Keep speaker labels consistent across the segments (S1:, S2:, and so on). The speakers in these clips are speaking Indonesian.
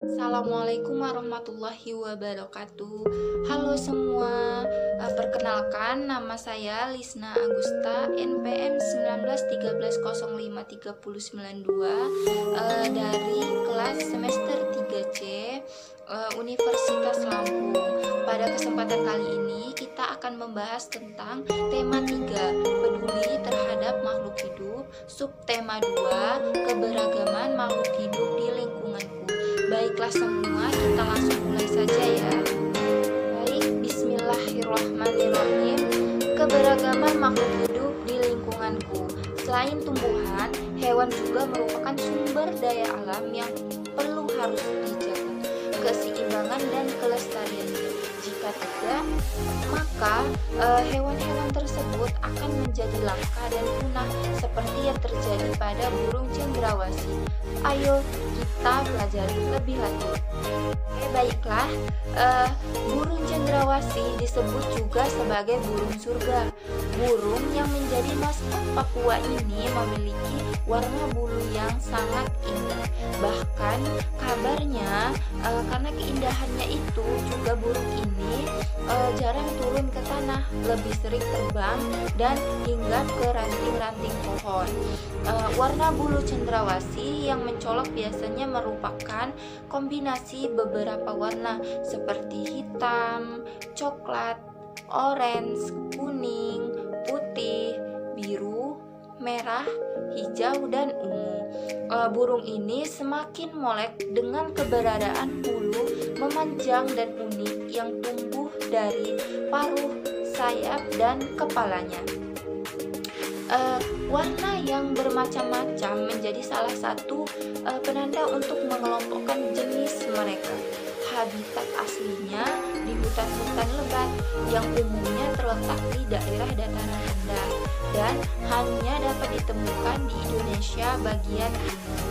S1: Assalamualaikum warahmatullahi wabarakatuh. Halo semua, perkenalkan nama saya Lisna Agusta, NPM 1913053092, dari kelas semester 3C, Universitas Lampung. Pada kesempatan kali ini kita akan membahas tentang tema 3, peduli terhadap makhluk hidup, subtema 2, keberagaman makhluk hidup di lingkunganku. Baiklah semua, kita langsung mulai saja ya. Baik, bismillahirrahmanirrahim. Keberagaman makhluk hidup di lingkunganku. Selain tumbuhan, hewan juga merupakan sumber daya alam yang perlu harus dijaga, keseimbangan dan kelestariannya. Jika tidak, maka hewan-hewan tersebut akan menjadi langka dan punah seperti yang terjadi pada burung cendrawasih. Ayo kita pelajari lebih lanjut. Baiklah, burung cendrawasih disebut juga sebagai burung surga. Burung yang menjadi maskot Papua ini memiliki warna bulu yang sangat indah. Bahkan kabarnya karena keindahannya itu juga burung ini jarang turun ke tanah, lebih sering terbang dan hinggap ke ranting-ranting pohon. Warna bulu cendrawasih yang mencolok biasanya merupakan kombinasi beberapa warna seperti hitam, coklat, orange, kuning, putih, biru, merah, hijau, dan ungu. Burung ini semakin molek dengan keberadaan bulu memanjang dan unik yang tumbuh dari paruh, sayap, dan kepalanya. Warna yang bermacam-macam menjadi salah satu penanda untuk mengelompokkan jenis mereka. Habitat aslinya di hutan-hutan lebat yang umumnya terletak di daerah dataran rendah dan hanya dapat ditemukan di Indonesia bagian timur.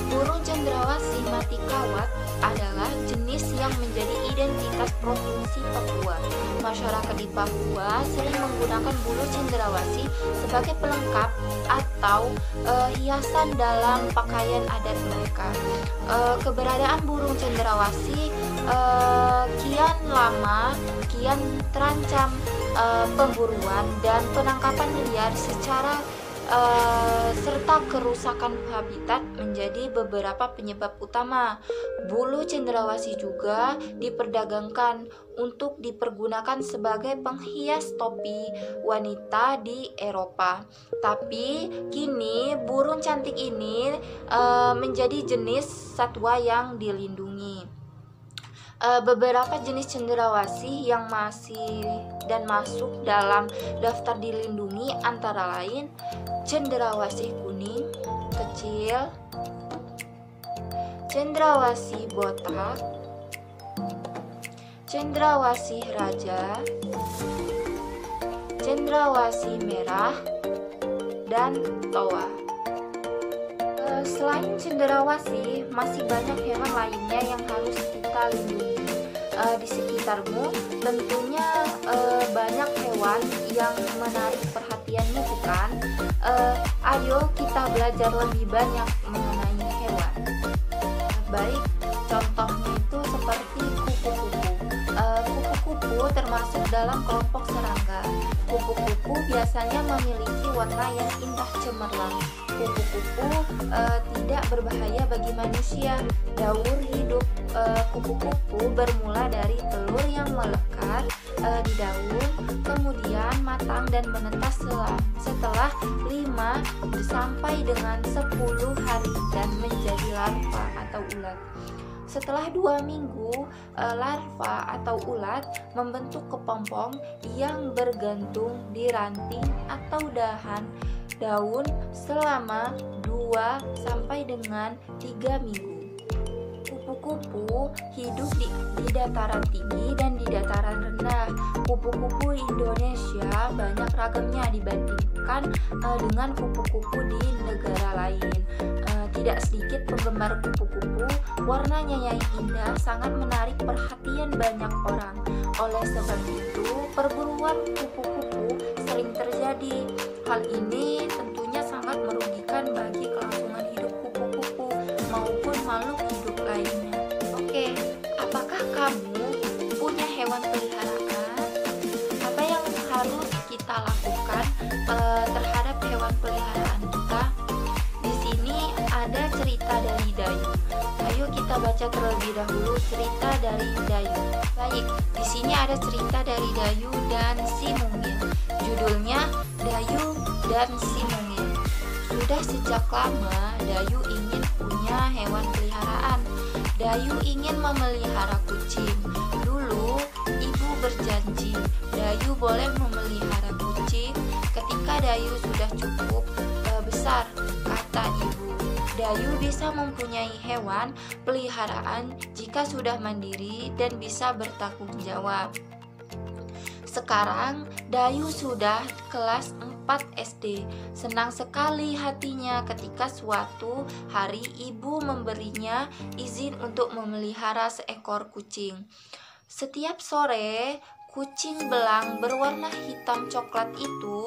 S1: Burung cendrawasih mati kawat adalah jenis yang menjadi identitas provinsi Papua. Masyarakat di Papua sering menggunakan bulu cendrawasih sebagai pelengkap atau hiasan dalam pakaian adat mereka. Keberadaan burung cendrawasih kian terancam pemburuan dan penangkapan liar serta kerusakan habitat menjadi beberapa penyebab utama. Bulu cendrawasih juga diperdagangkan untuk dipergunakan sebagai penghias topi wanita di Eropa. Tapi kini burung cantik ini menjadi jenis satwa yang dilindungi. Beberapa jenis cendrawasih yang masih dan masuk dalam daftar dilindungi antara lain cendrawasih kuning kecil, cendrawasih botak, cendrawasih raja, cendrawasih merah, dan toa. Selain cendrawasih, masih banyak hewan lainnya yang harus kita lindungi. Di sekitarmu tentunya banyak hewan yang menarik perhatianmu, bukan? Ayo kita belajar lebih banyak mengenai hewan. Baik, contohnya itu seperti kupu-kupu. Kupu-kupu termasuk dalam kelompok serangga. Kupu-kupu biasanya memiliki warna yang indah cemerlang. Kupu-kupu tidak berbahaya bagi manusia. Daur hidup kupu-kupu bermula dari telur yang melekat di daun, kemudian matang dan menetas setelah 5 sampai dengan 10 hari dan menjadi larva atau ulat. Setelah 2 minggu, larva atau ulat membentuk kepompong yang bergantung di ranting atau daun selama 2 sampai dengan 3 minggu. Kupu-kupu hidup di dataran tinggi dan di dataran rendah. Kupu-kupu Indonesia banyak ragamnya dibandingkan dengan kupu-kupu di negara lain. Tidak sedikit penggemar kupu-kupu, warnanya yang indah sangat menarik perhatian banyak orang. Oleh sebab itu, perburuan kupu-kupu sering terjadi. Hal ini tentunya sangat merugikan bagi kelangsungan hidup kupu-kupu maupun makhluk hidup lainnya. apakah kamu punya hewan peliharaan? Apa yang harus kita lakukan terhadap hewan peliharaan kita? Di sini ada cerita dari Dayu. Ayo kita baca terlebih dahulu cerita dari Dayu. Baik, di sini ada cerita dari Dayu dan si mungil. Judulnya Dayu dan si mungil. Sudah sejak lama Dayu ingin punya hewan peliharaan. Dayu ingin memelihara kucing. Dulu ibu berjanji Dayu boleh memelihara kucing ketika Dayu sudah cukup besar, kata ibu. Dayu bisa mempunyai hewan peliharaan jika sudah mandiri dan bisa bertanggung jawab. Sekarang Dayu sudah kelas 4 SD. Senang sekali hatinya ketika suatu hari ibu memberinya izin untuk memelihara seekor kucing. Setiap sore, kucing belang berwarna hitam coklat itu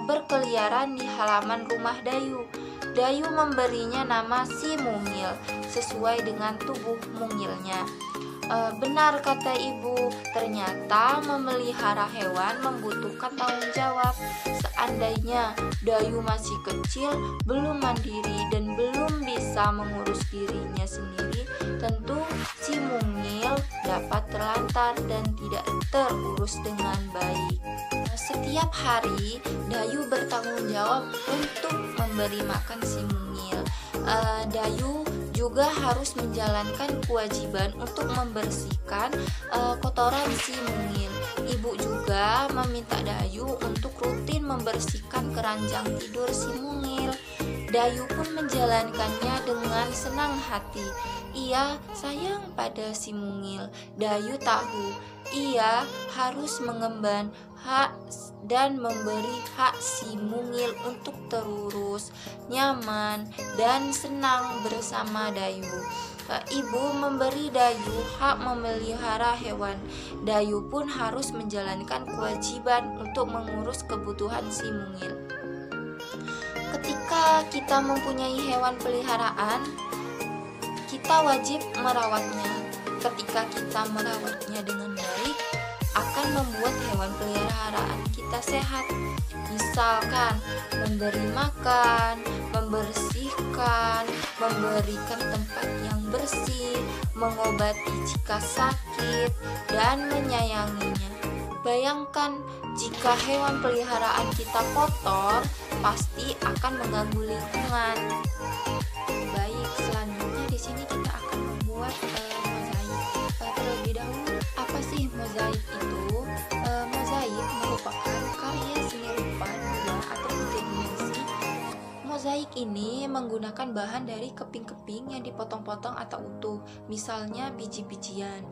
S1: berkeliaran di halaman rumah Dayu. Dayu memberinya nama si mungil sesuai dengan tubuh mungilnya. Benar kata ibu, ternyata memelihara hewan membutuhkan tanggung jawab. Seandainya Dayu masih kecil, belum mandiri dan belum bisa mengurus dirinya sendiri, tentu si mungil dapat terlantar dan tidak terurus dengan baik. Setiap hari Dayu bertanggung jawab untuk memberi makan si mungil. Dayu juga harus menjalankan kewajiban untuk membersihkan kotoran si mungil. Ibu juga meminta Dayu untuk rutin membersihkan keranjang tidur si mungil. Dayu pun menjalankannya dengan senang hati. Ia sayang pada si mungil. Dayu tahu ia harus mengemban hak dan memberi hak si mungil untuk terurus, nyaman, dan senang bersama Dayu. Ibu memberi Dayu hak memelihara hewan. Dayu pun harus menjalankan kewajiban untuk mengurus kebutuhan si mungil. Ketika kita mempunyai hewan peliharaan, kita wajib merawatnya. Ketika kita merawatnya dengan baik, akan membuat hewan peliharaan kita sehat. Misalkan memberi makan, membersihkan, memberikan tempat yang bersih, mengobati jika sakit, dan menyayanginya. Bayangkan jika hewan peliharaan kita kotor, pasti akan mengganggu lingkungan. Baik, selanjutnya di sini kita akan membuat mozaik. Terlebih dahulu, apa sih mozaik itu? Mozaik merupakan karya seni rupa dua atau tiga dimensi. Mozaik ini menggunakan bahan dari keping-keping yang dipotong-potong atau utuh, misalnya biji-bijian.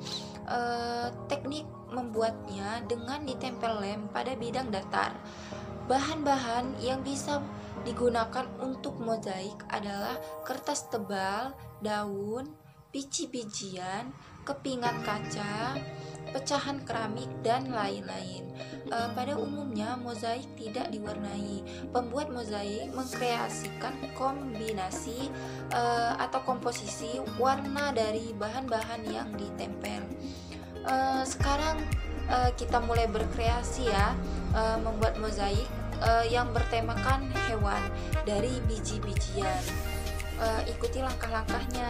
S1: Teknik membuatnya dengan ditempel lem pada bidang datar. Bahan-bahan yang bisa digunakan untuk mozaik adalah kertas tebal, daun, biji-bijian, kepingan kaca, pecahan keramik, dan lain-lain. Pada umumnya mozaik tidak diwarnai. Pembuat mozaik mengkreasikan kombinasi atau komposisi warna dari bahan-bahan yang ditempel. Sekarang kita mulai berkreasi ya, membuat mozaik yang bertemakan hewan dari biji-bijian. Ikuti langkah-langkahnya.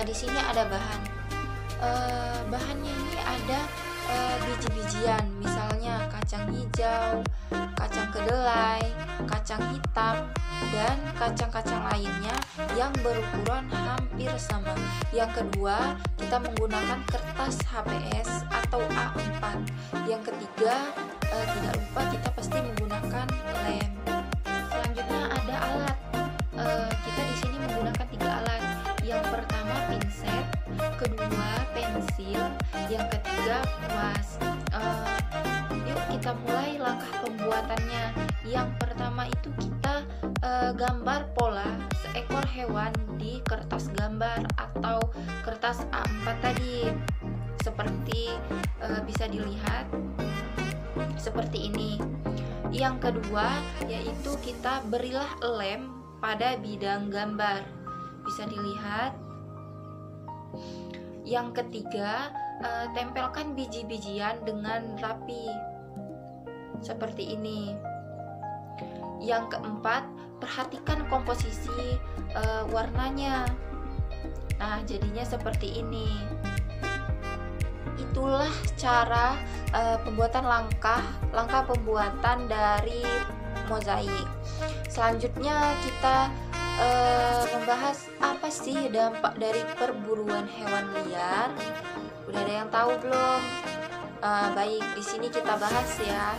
S1: Di sini ada bahan. Bahannya ini ada biji-bijian, misalnya kacang hijau, kacang kedelai, kacang hitam, dan kacang-kacang lainnya yang berukuran hampir sama. Yang kedua, kita menggunakan kertas HPS atau A4. Yang ketiga, tidak lupa kita pasti menggunakan lem. Selanjutnya ada alat. Kita di sini menggunakan 3 alat. Yang pertama pinset, kedua pensil, yang ketiga kuas. Yuk kita mulai langkah pembuatannya. Yang pertama itu kita gambar pola seekor hewan di kertas gambar atau kertas A4 tadi. Seperti bisa dilihat seperti ini. Yang kedua yaitu kita berilah lem pada bidang gambar. Bisa dilihat. Yang ketiga, tempelkan biji-bijian dengan rapi seperti ini. Yang keempat, perhatikan komposisi warnanya. Nah, jadinya seperti ini. Itulah cara pembuatan langkah pembuatan dari mozaik. Selanjutnya kita membahas apa sih dampak dari perburuan hewan liar. Udah ada yang tahu belum? Baik, di sini kita bahas ya.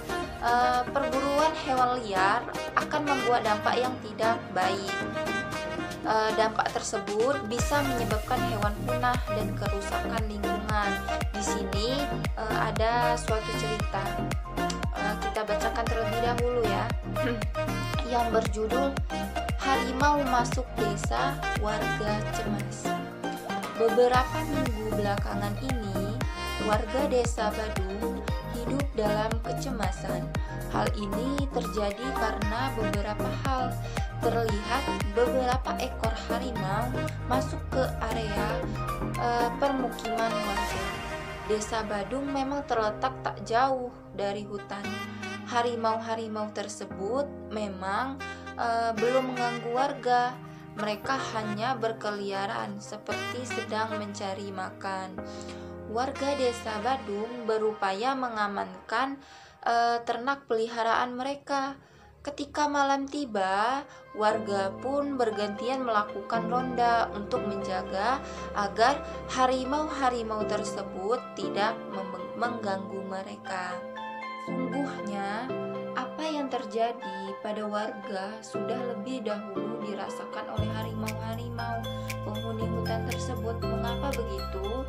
S1: Perburuan hewan liar akan membuat dampak yang tidak baik. Dampak tersebut bisa menyebabkan hewan punah dan kerusakan lingkungan. Di sini ada suatu cerita. Kita bacakan terlebih dahulu ya. Yang berjudul Harimau Masuk Desa, Warga Cemas. Beberapa minggu belakangan ini, warga desa Badung hidup dalam kecemasan. Hal ini terjadi karena beberapa hal. Terlihat beberapa ekor harimau masuk ke area permukiman warga. Desa Badung memang terletak tak jauh dari hutan. Harimau-harimau tersebut memang belum mengganggu warga. Mereka hanya berkeliaran seperti sedang mencari makan. Warga desa Badung berupaya mengamankan ternak peliharaan mereka. Ketika malam tiba, warga pun bergantian melakukan ronda untuk menjaga agar harimau-harimau tersebut tidak mengganggu mereka. Sungguhnya, apa yang terjadi pada warga sudah lebih dahulu dirasakan oleh harimau-harimau penghuni hutan tersebut. Mengapa begitu?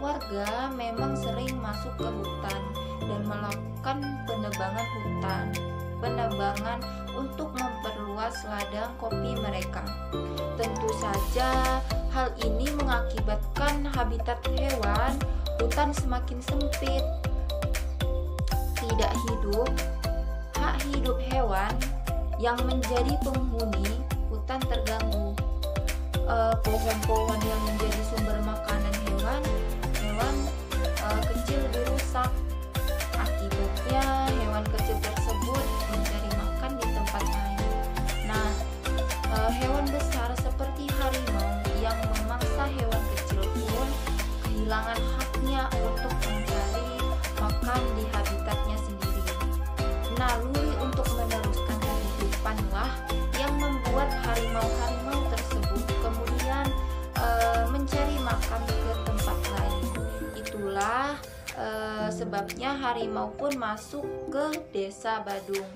S1: Warga memang sering masuk ke hutan dan melakukan penebangan untuk memperluas ladang kopi mereka. Tentu saja hal ini mengakibatkan habitat hewan hutan semakin sempit. Tidak hidup, hak hidup hewan yang menjadi penghuni hutan terganggu. Pohon-pohon yang menjadi sumber makanan hewan kecil dirusak. Akibatnya hewan kecil tersebut mencari makan di tempat lain. Nah, hewan besar seperti harimau yang memangsa hewan kecil pun kehilangan haknya untuk mencari makan di habitatnya sendiri. Naluri untuk meneruskan kehidupanlah yang membuat harimau-harimau tersebut kemudian mencari makan ke tempat lain. Itulah sebabnya harimau pun masuk ke desa Badung.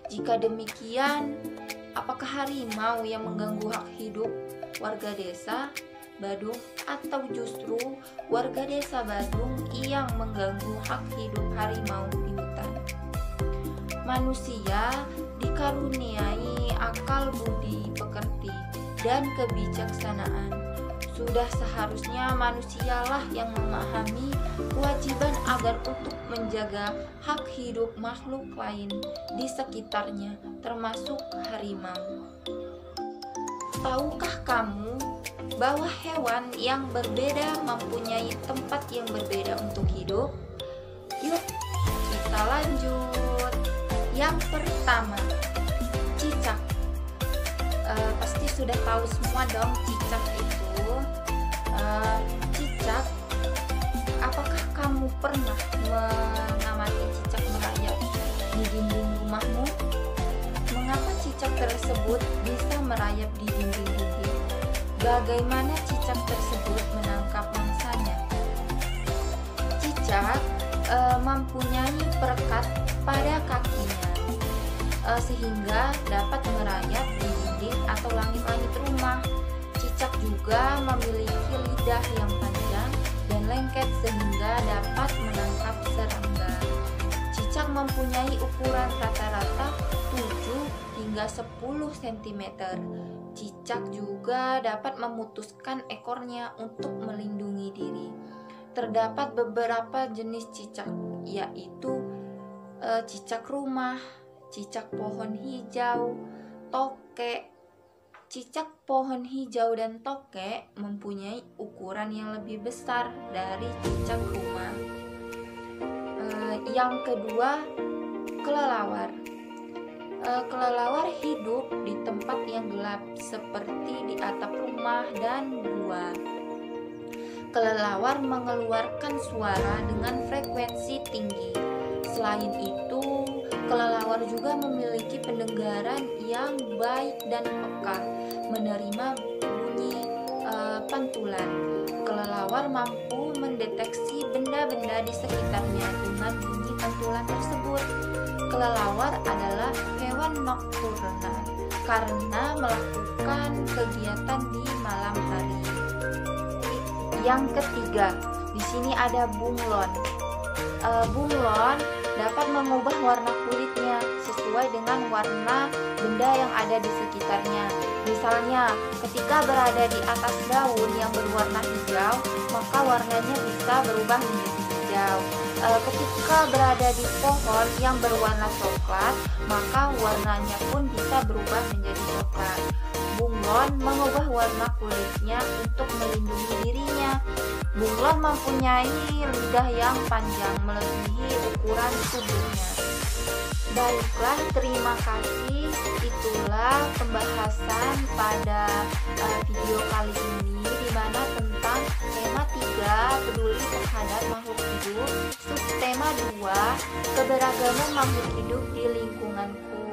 S1: Jika demikian, apakah harimau yang mengganggu hak hidup warga desa Badung atau justru warga desa Badung yang mengganggu hak hidup harimau di hutan? Manusia dikaruniai akal budi pekerti dan kebijaksanaan. Sudah seharusnya manusialah yang memahami kewajiban agar untuk menjaga hak hidup makhluk lain di sekitarnya, termasuk harimau. Tahukah kamu bahwa hewan yang berbeda mempunyai tempat yang berbeda untuk hidup? Yuk, kita lanjut. Yang pertama, cicak. Pasti sudah tahu semua dong cicak itu. Cicak, apakah kamu pernah mengamati cicak merayap di dinding rumahmu? Mengapa cicak tersebut bisa merayap di dinding-dinding? Bagaimana cicak tersebut menangkap mangsanya? Cicak mempunyai perekat pada kakinya sehingga dapat merayap di dinding atau langit-langit rumah. Cicak juga memiliki lidah yang panjang dan lengket sehingga dapat menangkap serangga. Cicak mempunyai ukuran rata-rata 7 hingga 10 cm. Cicak juga dapat memutuskan ekornya untuk melindungi diri. Terdapat beberapa jenis cicak, yaitu cicak rumah, cicak pohon hijau, tokek, Cicak pohon hijau dan tokek mempunyai ukuran yang lebih besar dari cicak rumah. Yang kedua, kelelawar. Kelelawar hidup di tempat yang gelap seperti di atap rumah dan gua. Kelelawar mengeluarkan suara dengan frekuensi tinggi. Selain itu, kelelawar juga memiliki pendengaran yang baik dan peka, menerima bunyi pantulan. Kelelawar mampu mendeteksi benda-benda di sekitarnya dengan bunyi pantulan tersebut. Kelelawar adalah hewan nokturnal karena melakukan kegiatan di malam hari. Yang ketiga, di sini ada bunglon. Bunglon dapat mengubah warna kulitnya sesuai dengan warna benda yang ada di sekitarnya. Misalnya, ketika berada di atas daun yang berwarna hijau, maka warnanya bisa berubah menjadi hijau. Ketika berada di pohon yang berwarna coklat, maka warnanya pun bisa berubah menjadi coklat. Bunglon mengubah warna kulitnya untuk melindungi dirinya. Bunglon mempunyai lidah yang panjang melebihi ukuran tubuhnya. Baiklah, terima kasih. Itulah pembahasan pada video kali ini, di mana tentang tema 3, peduli terhadap makhluk hidup, subtema 2, keberagaman makhluk hidup di lingkunganku.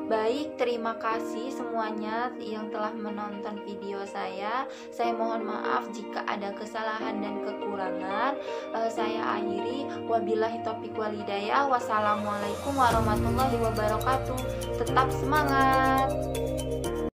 S1: Baik, terima kasih semuanya yang telah menonton video saya. Saya mohon maaf jika ada kesalahan dan kekurangan. Saya akhiri, wabillahi taufiq walhidayah. Wassalamualaikum warahmatullahi wabarakatuh. Tetap semangat.